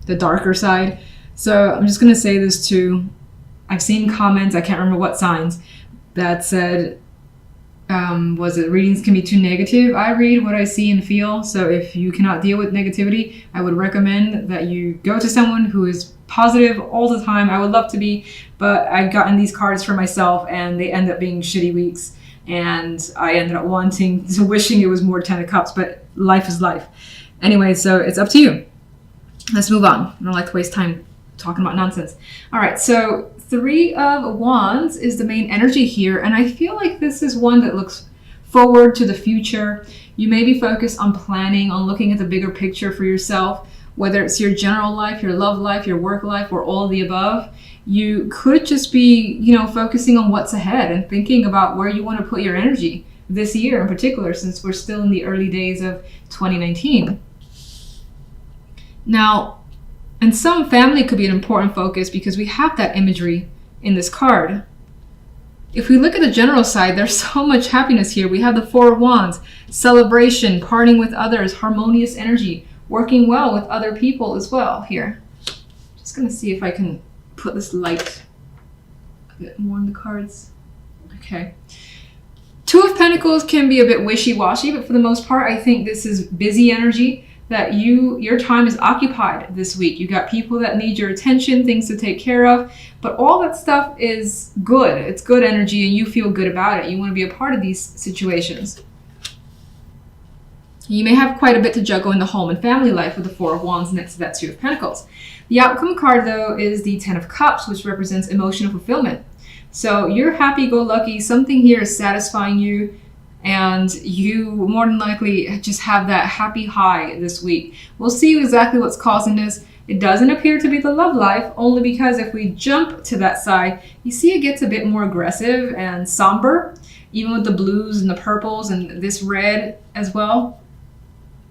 the darker side. So I'm just going to say this too. I've seen comments, I can't remember what signs, that said, was it readings can be too negative? I read what I see and feel. So if you cannot deal with negativity, I would recommend that you go to someone who is positive all the time. I would love to be, but I've gotten these cards for myself and they end up being shitty weeks. And I ended up wishing it was more 10 of Cups, but life is life. Anyway, so it's up to you. Let's move on. I don't like to waste time talking about nonsense. All right, so 3 of Wands is the main energy here, and I feel like this is one that looks forward to the future. You may be focused on planning, on looking at the bigger picture for yourself, whether it's your general life, your love life, your work life, or all of the above. You could just be, focusing on what's ahead and thinking about where you want to put your energy this year in particular, since we're still in the early days of 2019. Now, and some family could be an important focus because we have that imagery in this card. If we look at the general side, there's so much happiness here. We have the 4 of Wands, celebration, parting with others, harmonious energy, working well with other people as well here. Just going to see if I can put this light a bit more on the cards. Okay. 2 of Pentacles can be a bit wishy-washy, but for the most part, I think this is busy energy. That your time is occupied this week. You got people that need your attention, things to take care of, but all that stuff is good. It's good energy and you feel good about it. You want to be a part of these situations. You may have quite a bit to juggle in the home and family life with the 4 of Wands next to that 2 of Pentacles. The outcome card though is the 10 of Cups, which represents emotional fulfillment. So you're happy-go-lucky, something here is satisfying you, and you more than likely just have that happy high this week. We'll see exactly what's causing this. It doesn't appear to be the love life, only because if we jump to that side, you see it gets a bit more aggressive and somber, even with the blues and the purples and this red as well.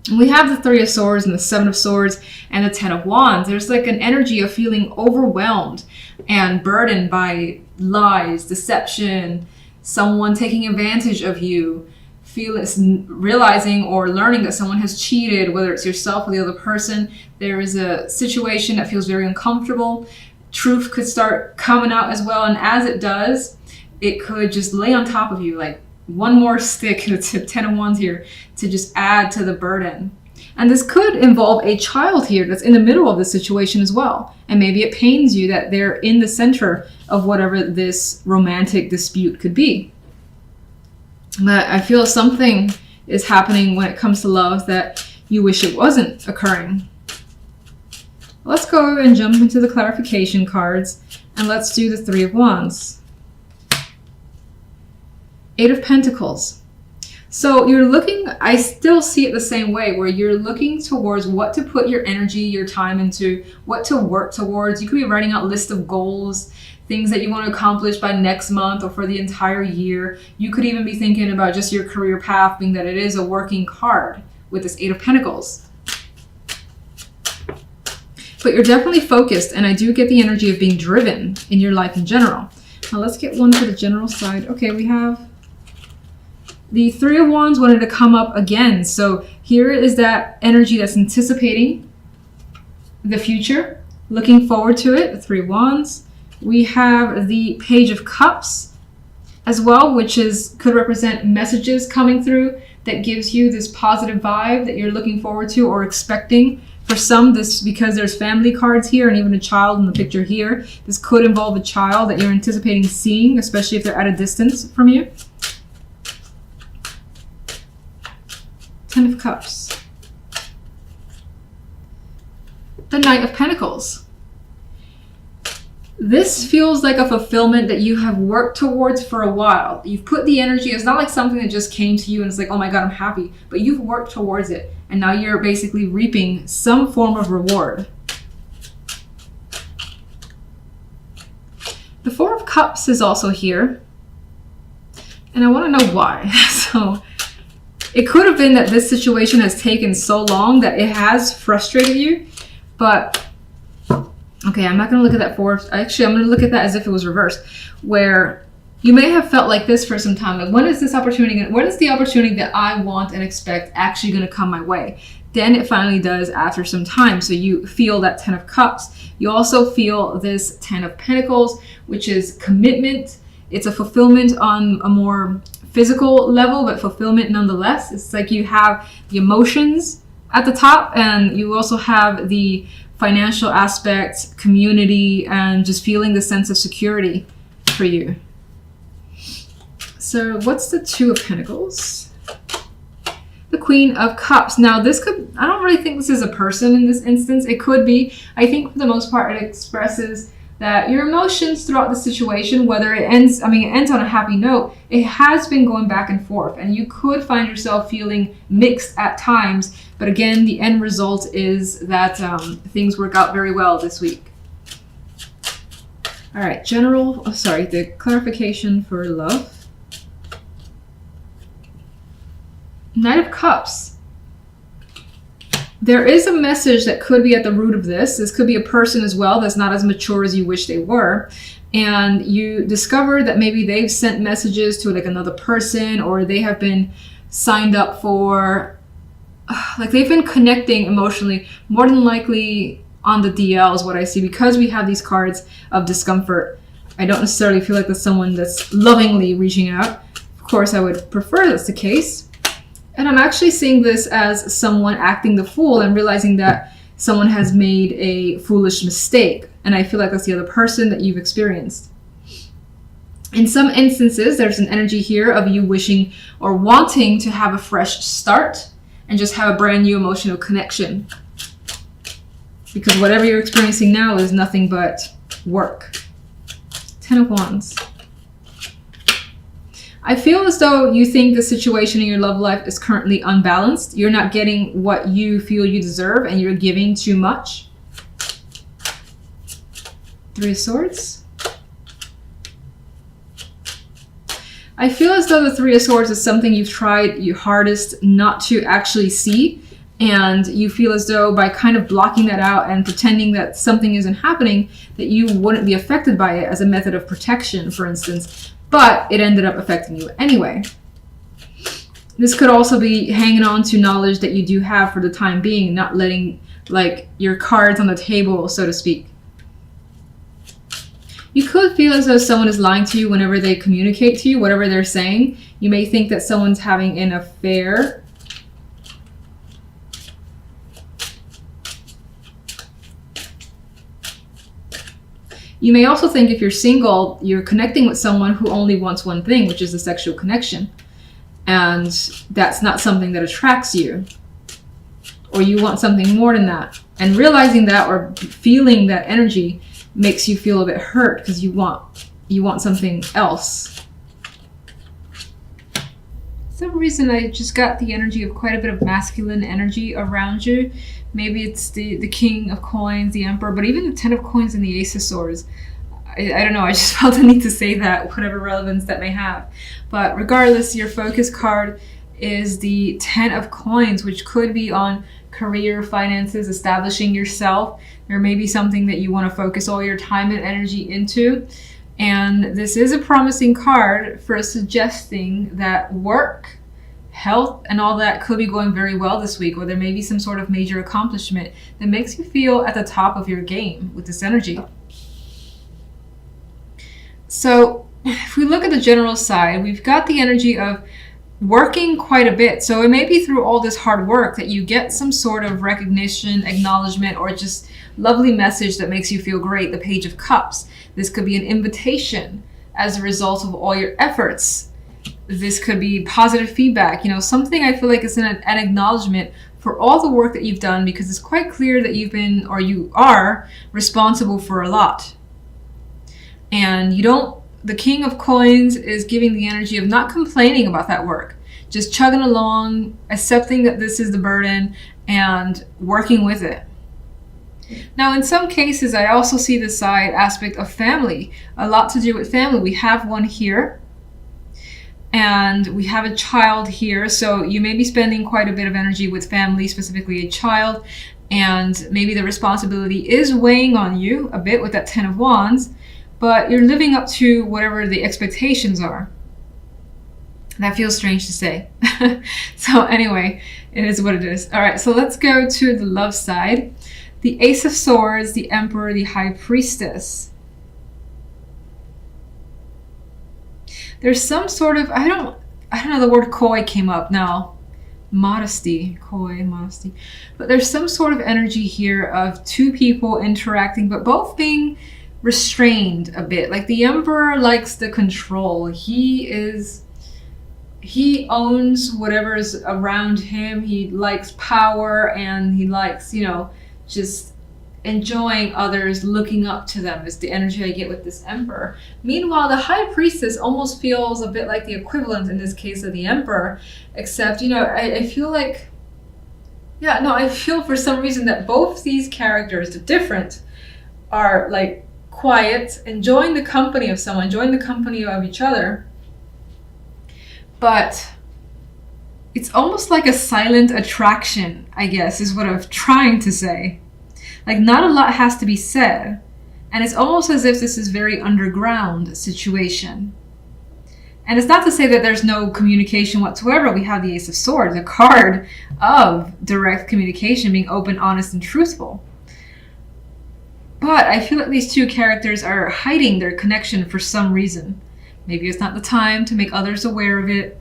And we have the 3 of Swords and the 7 of Swords and the 10 of Wands. There's like an energy of feeling overwhelmed and burdened by lies, deception, someone taking advantage of you, realizing or learning that someone has cheated, whether it's yourself or the other person. There is a situation that feels very uncomfortable. Truth could start coming out as well, and as it does, it could just lay on top of you like one more stick, the 10 of Wands here, to just add to the burden. And this could involve a child here that's in the middle of the situation as well. And maybe it pains you that they're in the center of whatever this romantic dispute could be. But I feel something is happening when it comes to love that you wish it wasn't occurring. Let's go and jump into the clarification cards, and let's do the 3 of Wands. 8 of Pentacles. So you're looking, I still see it the same way, where you're looking towards what to put your energy, your time into, what to work towards. You could be writing out a list of goals, things that you want to accomplish by next month or for the entire year. You could even be thinking about just your career path, being that it is a working card with this 8 of Pentacles. But you're definitely focused, and I do get the energy of being driven in your life in general. Now let's get one for the general side. Okay, we have the 3 of Wands wanted to come up again. So here is that energy that's anticipating the future, looking forward to it, the 3 of Wands. We have the Page of Cups as well, which could represent messages coming through that gives you this positive vibe that you're looking forward to or expecting. For some, this because there's family cards here and even a child in the picture here. This could involve a child that you're anticipating seeing, especially if they're at a distance from you. 10 of Cups. The Knight of Pentacles. This feels like a fulfillment that you have worked towards for a while. You've put the energy, it's not like something that just came to you and it's like, oh my God, I'm happy. But you've worked towards it. And now you're basically reaping some form of reward. The 4 of Cups is also here. And I want to know why. So it could have been that this situation has taken so long that it has frustrated you. But okay, I'm not going to look at that 4. Actually, I'm going to look at that as if it was reversed, where you may have felt like this for some time. Like, when is this opportunity? When is the opportunity that I want and expect actually going to come my way? then it finally does after some time. So you feel that 10 of Cups. You also feel this 10 of Pentacles, which is commitment. It's a fulfillment on a more physical level, but fulfillment nonetheless. It's like you have the emotions at the top, and you also have the financial aspect, community, and just feeling the sense of security for you. So what's the 2 of Pentacles? The Queen of Cups. Now this could, I don't really think this is a person in this instance. It could be. I think for the most part it expresses that your emotions throughout the situation, whether it ends, it ends on a happy note, it has been going back and forth, and you could find yourself feeling mixed at times. But again, the end result is that things work out very well this week. All right, the clarification for love. Knight of Cups. There is a message that could be at the root of this. This could be a person as well that's not as mature as you wish they were. And you discover that maybe they've sent messages to like another person, or they have been signed up for, like they've been connecting emotionally, more than likely on the DL is what I see, because we have these cards of discomfort. I don't necessarily feel like that's someone that's lovingly reaching out. Of course, I would prefer that's the case. And I'm actually seeing this as someone acting the fool and realizing that someone has made a foolish mistake. And I feel like that's the other person that you've experienced. In some instances, there's an energy here of you wishing or wanting to have a fresh start and just have a brand new emotional connection. Because whatever you're experiencing now is nothing but work. 10 of Wands. I feel as though you think the situation in your love life is currently unbalanced. You're not getting what you feel you deserve, and you're giving too much. 3 of Swords. I feel as though the 3 of Swords is something you've tried your hardest not to actually see, and you feel as though by kind of blocking that out and pretending that something isn't happening, that you wouldn't be affected by it as a method of protection, for instance. But it ended up affecting you anyway. This could also be hanging on to knowledge that you do have for the time being, not letting like your cards on the table, so to speak. You could feel as though someone is lying to you whenever they communicate to you, whatever they're saying. You may think that someone's having an affair. You may also think if you're single, you're connecting with someone who only wants one thing, which is a sexual connection. And that's not something that attracts you. Or you want something more than that. And realizing that or feeling that energy makes you feel a bit hurt because you want something else. For some reason, I just got the energy of quite a bit of masculine energy around you. Maybe it's the King of Coins, the Emperor, but even the 10 of Coins and the Ace of Swords. I don't know, I just felt the need to say that, whatever relevance that may have. But regardless, your focus card is the 10 of Coins, which could be on career, finances, establishing yourself. There may be something that you want to focus all your time and energy into. And this is a promising card for suggesting that work, health, and all that could be going very well this week, or there may be some sort of major accomplishment that makes you feel at the top of your game with this energy. So if we look at the general side, we've got the energy of working quite a bit. So it may be through all this hard work that you get some sort of recognition, acknowledgement, or just lovely message that makes you feel great. The Page of Cups. This could be an invitation as a result of all your efforts. This could be positive feedback, something I feel like is an acknowledgement for all the work that you've done, because it's quite clear that you've been, or you are, responsible for a lot. And the King of Coins is giving the energy of not complaining about that work, just chugging along, accepting that this is the burden, and working with it. Now, in some cases, I also see the side aspect of family, a lot to do with family. We have one here, and we have a child here. So you may be spending quite a bit of energy with family, specifically a child, and maybe the responsibility is weighing on you a bit with that 10 of Wands, but you're living up to whatever the expectations are. That feels strange to say. So anyway, It is what it is. All right, so let's go to the love side. The Ace of Swords, the Emperor, the High Priestess. There's some sort of, I don't know, the word coy came up now. Modesty, coy, modesty. But there's some sort of energy here of two people interacting, but both being restrained a bit. Like the Emperor likes the control. He owns whatever is around him. He likes power, and he likes, just enjoying others, looking up to them is the energy I get with this Emperor. Meanwhile, the High Priestess almost feels a bit like the equivalent in this case of the Emperor, except, I feel like, I feel for some reason that both these characters, the different, are like quiet, enjoying the company of someone, enjoying the company of each other. But it's almost like a silent attraction, I guess, is what I'm trying to say. Like, not a lot has to be said. And it's almost as if this is very underground situation. And it's not to say that there's no communication whatsoever. We have the Ace of Swords, a card of direct communication, being open, honest, and truthful. But I feel like these two characters are hiding their connection for some reason. Maybe it's not the time to make others aware of it.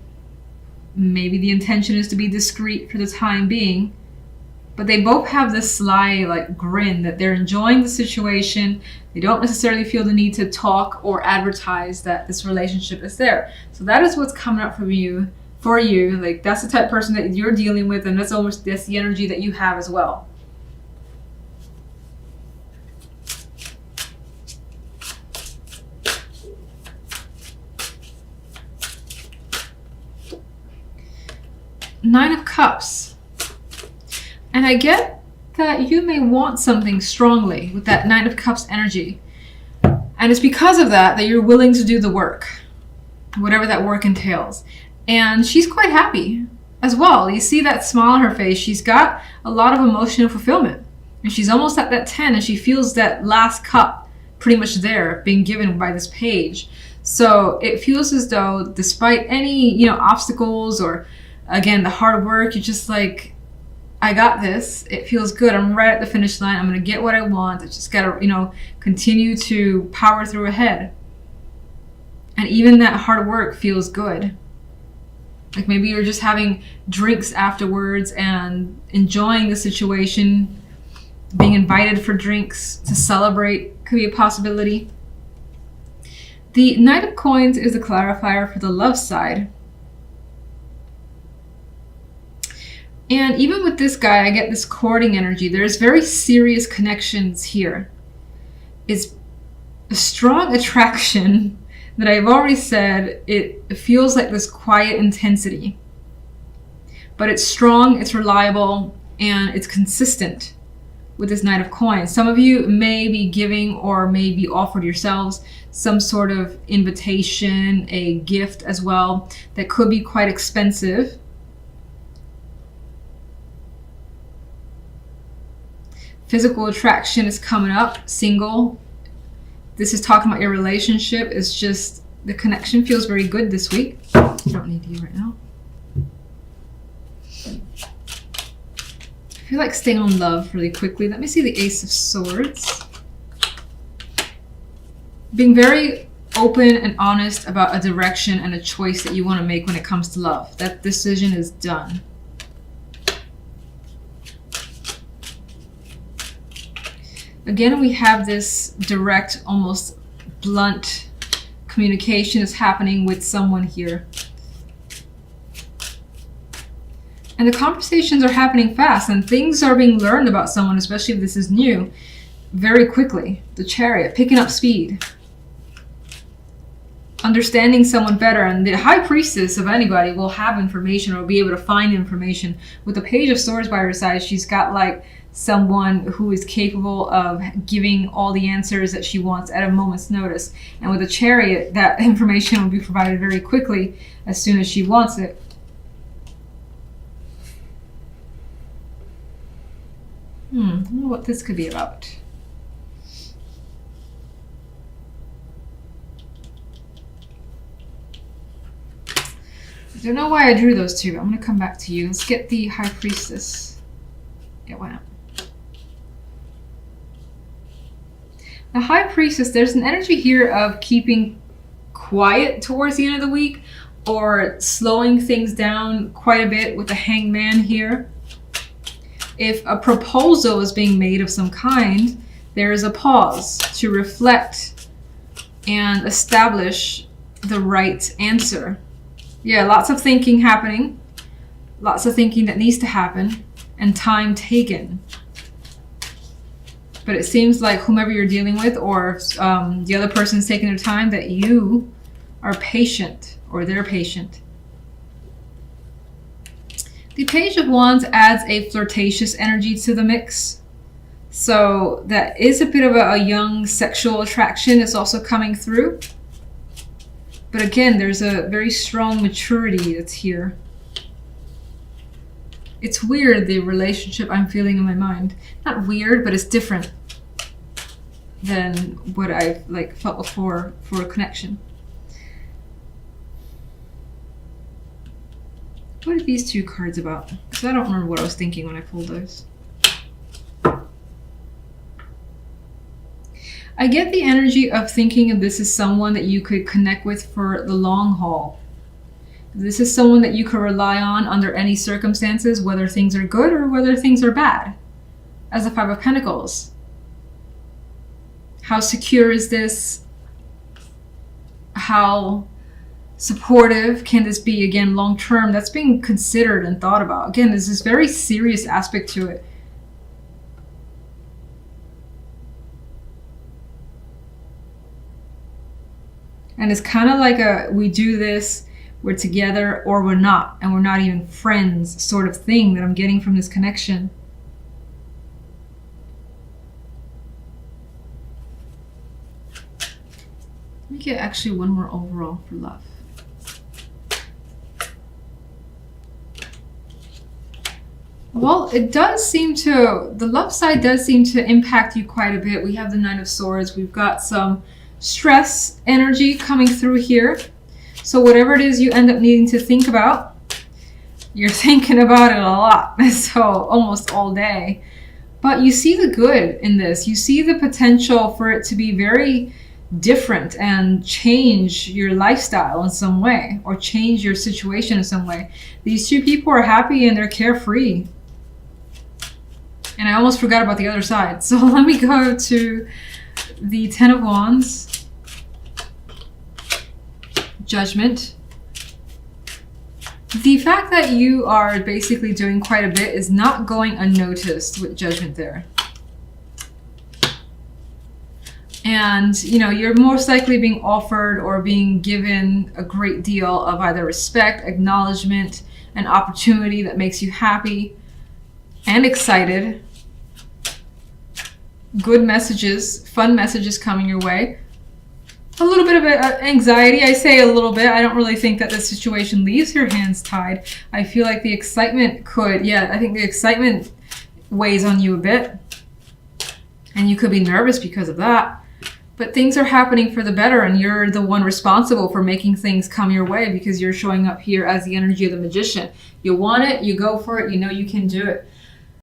Maybe the intention is to be discreet for the time being. But they both have this sly, grin that they're enjoying the situation. They don't necessarily feel the need to talk or advertise that this relationship is there. So that is what's coming up for you. Like, that's the type of person that you're dealing with, and that's the energy that you have as well. Nine of Cups. And I get that you may want something strongly with that Nine of Cups energy. And it's because of that you're willing to do the work, whatever that work entails. And she's quite happy as well. You see that smile on her face. She's got a lot of emotional fulfillment. And she's almost at that 10, and she feels that last cup pretty much there being given by this page. So it feels as though despite any, obstacles or, again, the hard work, you're just like, I got this. It feels good. I'm right at the finish line. I'm going to get what I want. I just got to, continue to power through ahead. And even that hard work feels good. Like maybe you're just having drinks afterwards and enjoying the situation. Being invited for drinks to celebrate could be a possibility. The Knight of Coins is the clarifier for the love side. And even with this guy, I get this courting energy. There's very serious connections here. It's a strong attraction that I've already said. It feels like this quiet intensity. But it's strong, it's reliable, and it's consistent with this Knight of Coins. Some of you may be giving or may be offered yourselves some sort of invitation, a gift as well, that could be quite expensive. Physical attraction is coming up, single. This is talking about your relationship. It's just the connection feels very good this week. I don't need you right now. I feel like staying on love really quickly. Let me see the Ace of Swords. Being very open and honest about a direction and a choice that you want to make when it comes to love. That decision is done. Again, we have this direct, almost blunt communication is happening with someone here. And the conversations are happening fast, and things are being learned about someone, especially if this is new, very quickly. The Chariot, picking up speed. Understanding someone better, and the High Priestess of anybody will have information or be able to find information. With the Page of Swords by her side, she's got someone who is capable of giving all the answers that she wants at a moment's notice. And with the Chariot, that information will be provided very quickly as soon as she wants it. I wonder what this could be about. Don't know why I drew those two. I'm going to come back to you. Let's get the High Priestess. Yeah, why not? The High Priestess, there's an energy here of keeping quiet towards the end of the week, or slowing things down quite a bit with the Hangman here. If a proposal is being made of some kind, there is a pause to reflect and establish the right answer. Yeah, lots of thinking happening, lots of thinking that needs to happen, and time taken. But it seems like whomever you're dealing with, or the other person's taking their time, that you are patient, or they're patient. The Page of Wands adds a flirtatious energy to the mix. So that is a bit of a young sexual attraction that's also coming through. But again, there's a very strong maturity that's here. It's weird, the relationship I'm feeling in my mind. Not weird, but it's different than what I've felt before for a connection. What are these two cards about? Because I don't remember what I was thinking when I pulled those. I get the energy of thinking of this as someone that you could connect with for the long haul. This is someone that you could rely on under any circumstances, whether things are good or whether things are bad. As the Five of Pentacles. How secure is this? How supportive can this be? Again, long term, that's being considered and thought about. Again, there's this very serious aspect to it. And it's kind of like we do this, we're together, or we're not, and we're not even friends sort of thing that I'm getting from this connection. Let me get actually one more overall for love. Well, it does seem to, the love side does seem to impact you quite a bit. We have the Nine of Swords. We've got some stress energy coming through here. So whatever it is you end up needing to think about, you're thinking about it a lot. So almost all day. But you see the good in this. You see the potential for it to be very different and change your lifestyle in some way, or change your situation in some way. These two people are happy and they're carefree. And I almost forgot about the other side. So let me go to the Ten of Wands, Judgment. The fact that you are basically doing quite a bit is not going unnoticed with Judgment there. And, you know, you're most likely being offered or being given a great deal of either respect, acknowledgement, an opportunity that makes you happy and excited. Good messages, fun messages coming your way. A little bit of anxiety. I say a little bit. I don't really think that the situation leaves your hands tied. I feel like the excitement could, I think the excitement weighs on you a bit. And you could be nervous because of that. But things are happening for the better, and you're the one responsible for making things come your way because you're showing up here as the energy of the Magician. You want it, you go for it, you know you can do it.